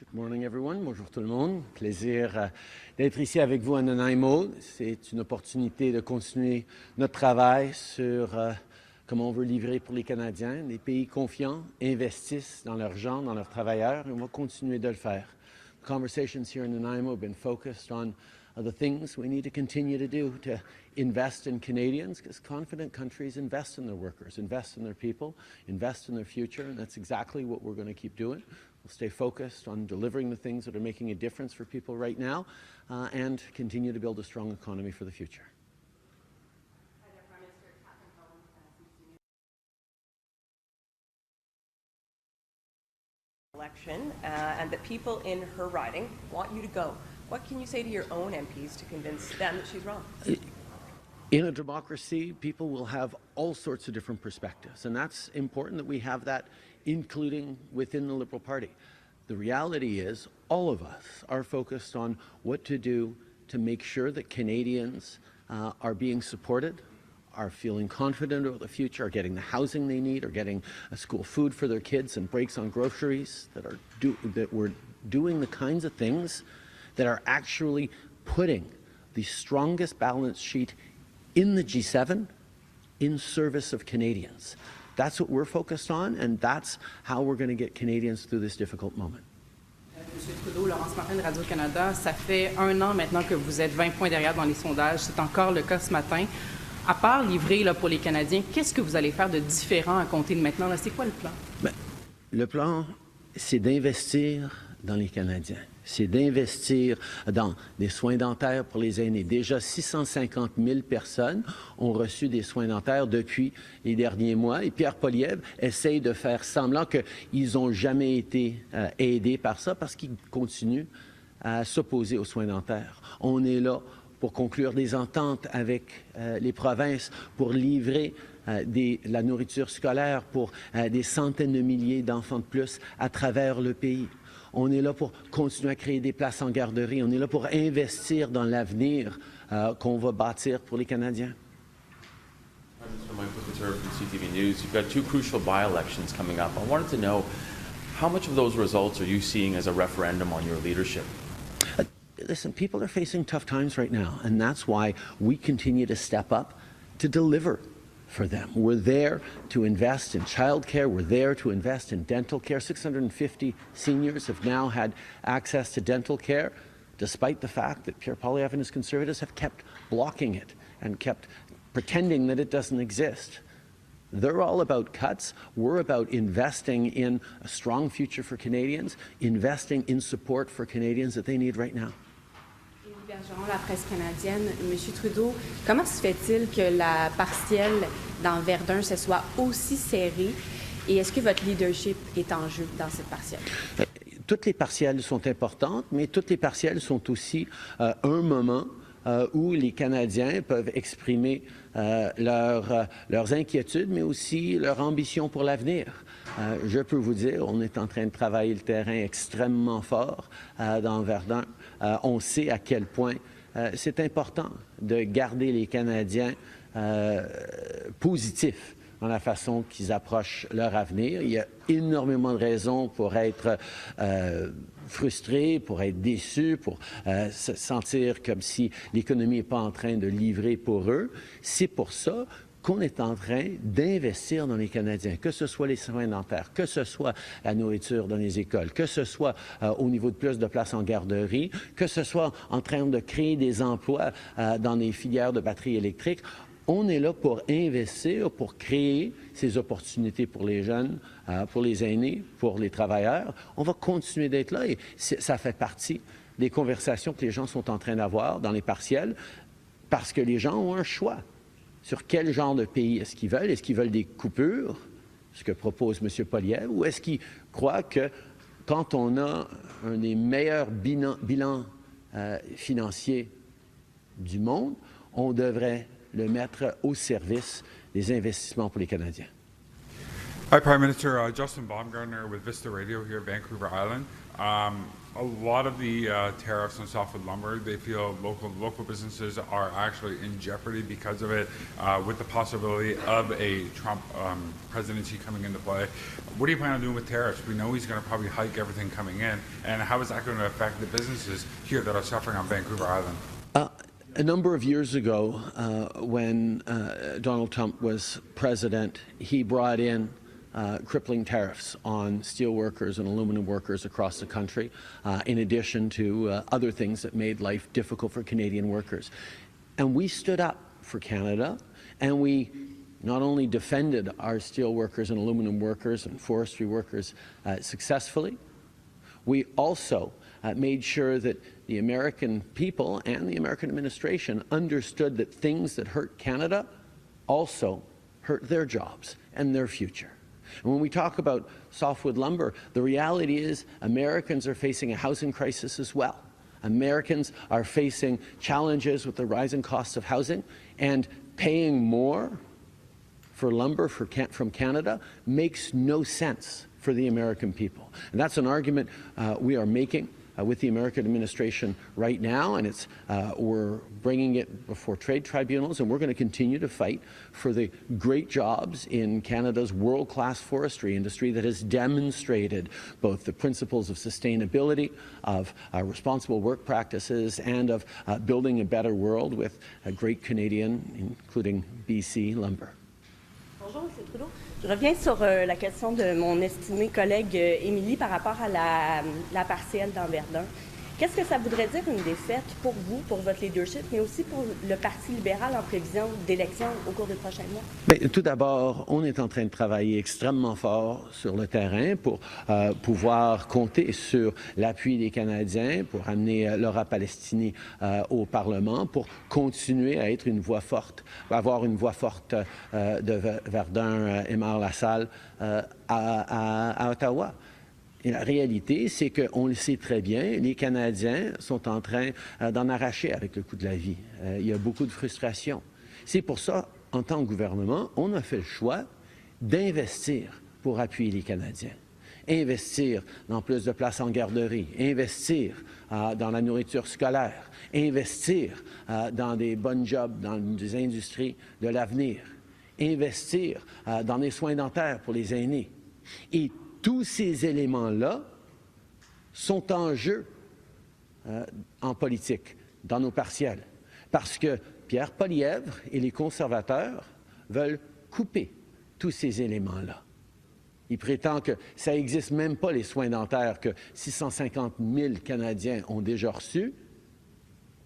Good morning, everyone. Bonjour tout le monde. Plaisir d'être ici avec vous à Nanaimo. C'est une opportunité de continuer notre travail sur comment on veut livrer pour les Canadiens. Les pays confiants investissent dans leurs gens, dans leurs travailleurs, et on va continuer de le faire. The conversations here in Nanaimo have been focused on the things we need to continue to do to invest in Canadians, because confident countries invest in their workers, invest in their people, invest in their future, and that's exactly what we're going to keep doing. We'll stay focused on delivering the things that are making a difference for people right now and continue to build a strong economy for the future. Election and that people in her riding want you to go. What can you say to your own MPs to convince them that she's wrong? In a democracy, people will have all sorts of different perspectives, and that's important that we have that, including within the Liberal Party. The reality is all of us are focused on what to do to make sure that Canadians are being supported, are feeling confident about the future, are getting the housing they need, are getting school food for their kids and breaks on groceries, that we're doing the kinds of things that are actually putting the strongest balance sheet in the G7 in service of Canadians. That's what we're focused on, and that's how we're going to get Canadians through this difficult moment. Monsieur Trudeau, Laurence Martin de Radio-Canada, ça fait 1 an maintenant que vous êtes 20 points derrière dans les sondages. C'est encore le cas ce matin. À part livrer là, pour les Canadiens, qu'est-ce que vous allez faire de différent à compter de maintenant? C'est quoi le plan? Bien, le plan, c'est d'investir dans les Canadiens. C'est d'investir dans des soins dentaires pour les aînés. Déjà, 650 000 personnes ont reçu des soins dentaires depuis les derniers mois. Et Pierre Poilievre essaye de faire semblant qu'ils n'ont jamais été aidés par ça parce qu'ils continuent à s'opposer aux soins dentaires. On est là pour conclure des ententes avec les provinces, pour livrer la nourriture scolaire pour des centaines de milliers d'enfants de plus à travers le pays. On est là pour continuer à créer des places en garderie. On est là pour investir dans l'avenir qu'on va bâtir pour les Canadiens. Mr. Michael Couture from CTV News. You've got 2 crucial by-elections coming up. I wanted to know how much of those results are you seeing as a referendum on your leadership? Listen, people are facing tough times right now, and that's why we continue to step up to deliver for them. We're there to invest in childcare. We're there to invest in dental care. 650 seniors have now had access to dental care, despite the fact that Pierre Poilievre and his Conservatives have kept blocking it and kept pretending that it doesn't exist. They're all about cuts. We're about investing in a strong future for Canadians, investing in support for Canadians that they need right now. Bergeron, la presse canadienne. Monsieur Trudeau, comment se fait-il que la partielle dans Verdun se soit aussi serrée et est-ce que votre leadership est en jeu dans cette partielle? Toutes les partielles sont importantes, mais toutes les partielles sont aussi un moment où les Canadiens peuvent exprimer leurs inquiétudes, mais aussi leur ambition pour l'avenir. Je peux vous dire, on est en train de travailler le terrain extrêmement fort dans Verdun. On sait à quel point c'est important de garder les Canadiens positifs dans la façon qu'ils approchent leur avenir. Il y a énormément de raisons pour être frustrés, pour être déçus, pour se sentir comme si l'économie n'est pas en train de livrer pour eux. C'est pour ça qu'on est en train d'investir dans les Canadiens, que ce soit les soins dentaires, que ce soit la nourriture dans les écoles, que ce soit au niveau de plus de places en garderie, que ce soit en train de créer des emplois dans les filières de batteries électriques. On est là pour investir, pour créer ces opportunités pour les jeunes, pour les aînés, pour les travailleurs. On va continuer d'être là et ça fait partie des conversations que les gens sont en train d'avoir dans les partiels parce que les gens ont un choix sur quel genre de pays est-ce qu'ils veulent. Est-ce qu'ils veulent des coupures, ce que propose M. Poilievre, ou est-ce qu'ils croient que quand on a un des meilleurs bilans financiers du monde, on devrait le mettre au service des investissements pour les Canadiens? Hi, Prime Minister. Justin Baumgartner with Vista Radio here at Vancouver Island. A lot of the tariffs on softwood lumber, they feel local businesses are actually in jeopardy because of it, with the possibility of a Trump presidency coming into play. What do you plan on doing with tariffs? We know he's going to probably hike everything coming in, and how is that going to affect the businesses here that are suffering on Vancouver Island? A number of years ago, when Donald Trump was president, he brought in crippling tariffs on steel workers and aluminum workers across the country, in addition to other things that made life difficult for Canadian workers. And we stood up for Canada, and we not only defended our steel workers and aluminum workers and forestry workers successfully, we also made sure that the American people and the American administration understood that things that hurt Canada also hurt their jobs and their future. And when we talk about softwood lumber, the reality is Americans are facing a housing crisis as well. Americans are facing challenges with the rising costs of housing, and paying more for lumber from Canada makes no sense for the American people. And that's an argument we are making with the American administration right now, and we're bringing it before trade tribunals, and we're going to continue to fight for the great jobs in Canada's world-class forestry industry that has demonstrated both the principles of sustainability, of responsible work practices, and of building a better world with a great Canadian, including BC lumber. Bonjour, M. Trudeau. Je reviens sur la question de mon estimée collègue Émilie par rapport à la partielle dans Verdun. Qu'est-ce que ça voudrait dire une défaite pour vous, pour votre leadership, mais aussi pour le Parti libéral en prévision d'élections au cours des prochains mois? Bien, tout d'abord, on est en train de travailler extrêmement fort sur le terrain pour pouvoir compter sur l'appui des Canadiens, pour amener Laura Palestini au Parlement, pour continuer à être une voix forte, avoir une voix forte de Verdun, Émard-Lassalle à Ottawa. Et la réalité, c'est qu'on le sait très bien, les Canadiens sont en train d'en arracher avec le coût de la vie. Il y a beaucoup de frustration. C'est pour ça, en tant que gouvernement, on a fait le choix d'investir pour appuyer les Canadiens. Investir dans plus de places en garderie, investir dans la nourriture scolaire, investir dans des bonnes jobs, dans des industries de l'avenir, investir dans des soins dentaires pour les aînés. Et tous ces éléments-là sont en jeu en politique, dans nos partiels, parce que Pierre Poilievre et les conservateurs veulent couper tous ces éléments-là. Il prétend que ça n'existe même pas, les soins dentaires, que 650 000 Canadiens ont déjà reçus,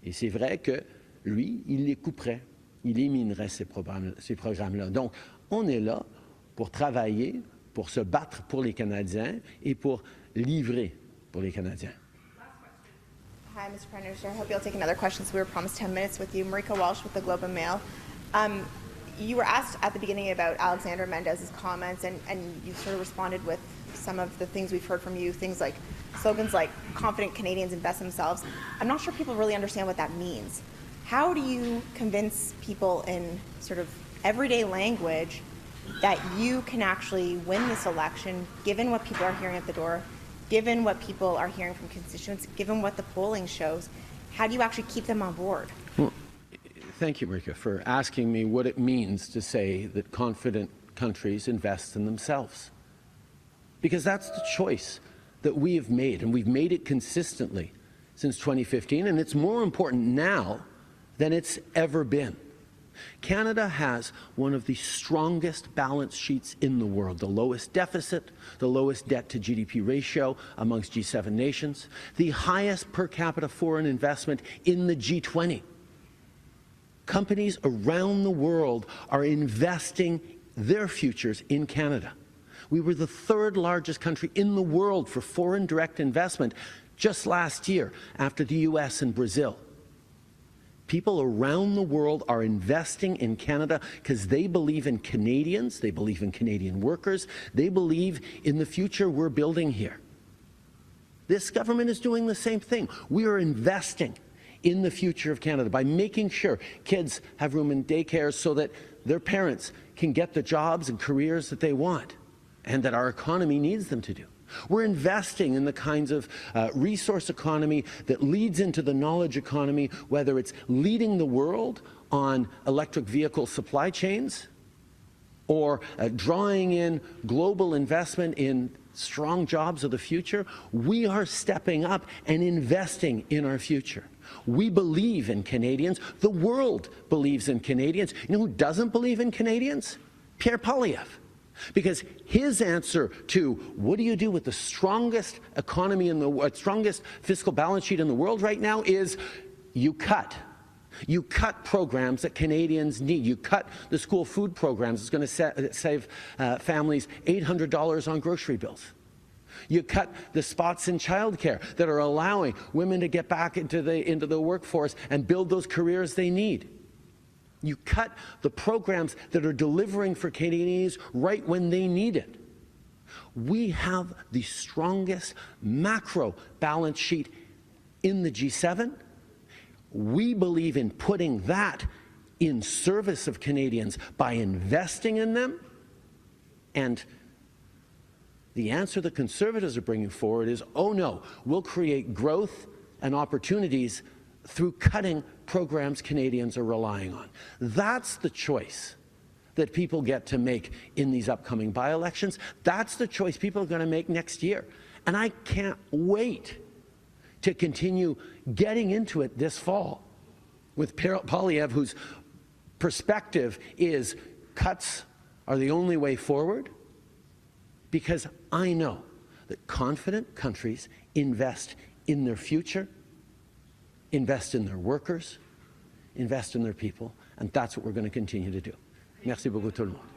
et c'est vrai que lui, il les couperait, il éliminerait ces programmes-là. Donc, on est là pour travailler, pour se battre pour les Canadiens et pour livrer pour les Canadiens. Hi, Mr. Prime Minister. I hope you'll take another question. So we were promised 10 minutes with you. Marika Walsh with the Globe and Mail. You were asked at the beginning about Alexander Mendez's comments, and you sort of responded with some of the things we've heard from you, things like slogans like confident Canadians invest themselves. I'm not sure people really understand what that means. How do you convince people in sort of everyday language that you can actually win this election, given what people are hearing at the door, given what people are hearing from constituents, given what the polling shows? How do you actually keep them on board? Well, thank you, Marika, for asking me what it means to say that confident countries invest in themselves. Because that's the choice that we have made, and we've made it consistently since 2015, and it's more important now than it's ever been. Canada has one of the strongest balance sheets in the world, the lowest deficit, the lowest debt to GDP ratio amongst G7 nations, the highest per capita foreign investment in the G20. Companies around the world are investing their futures in Canada. We were the third largest country in the world for foreign direct investment just last year after the US and Brazil. People around the world are investing in Canada because they believe in Canadians, they believe in Canadian workers, they believe in the future we're building here. This government is doing the same thing. We are investing in the future of Canada by making sure kids have room in daycare so that their parents can get the jobs and careers that they want. and that our economy needs them to do. We're investing in the kinds of resource economy that leads into the knowledge economy, whether it's leading the world on electric vehicle supply chains or drawing in global investment in strong jobs of the future. We are stepping up and investing in our future. We believe in Canadians. The world believes in Canadians. You know who doesn't believe in Canadians? Pierre Poilievre. Because his answer to what do you do with the strongest economy in the strongest fiscal balance sheet in the world right now is you cut. You cut programs that Canadians need. You cut the school food programs. It's going to save families $800 on grocery bills. You cut the spots in childcare that are allowing women to get back into the workforce and build those careers they need. You cut the programs that are delivering for Canadians right when they need it. We have the strongest macro balance sheet in the G7. We believe in putting that in service of Canadians by investing in them. And the answer the Conservatives are bringing forward is, oh no, we'll create growth and opportunities through cutting programs Canadians are relying on. That's the choice that people get to make in these upcoming by-elections. That's the choice people are going to make next year. And I can't wait to continue getting into it this fall with Poilievre, whose perspective is cuts are the only way forward, because I know that confident countries invest in their future, invest in their workers, invest in their people, and that's what we're going to continue to do. Merci beaucoup tout le monde.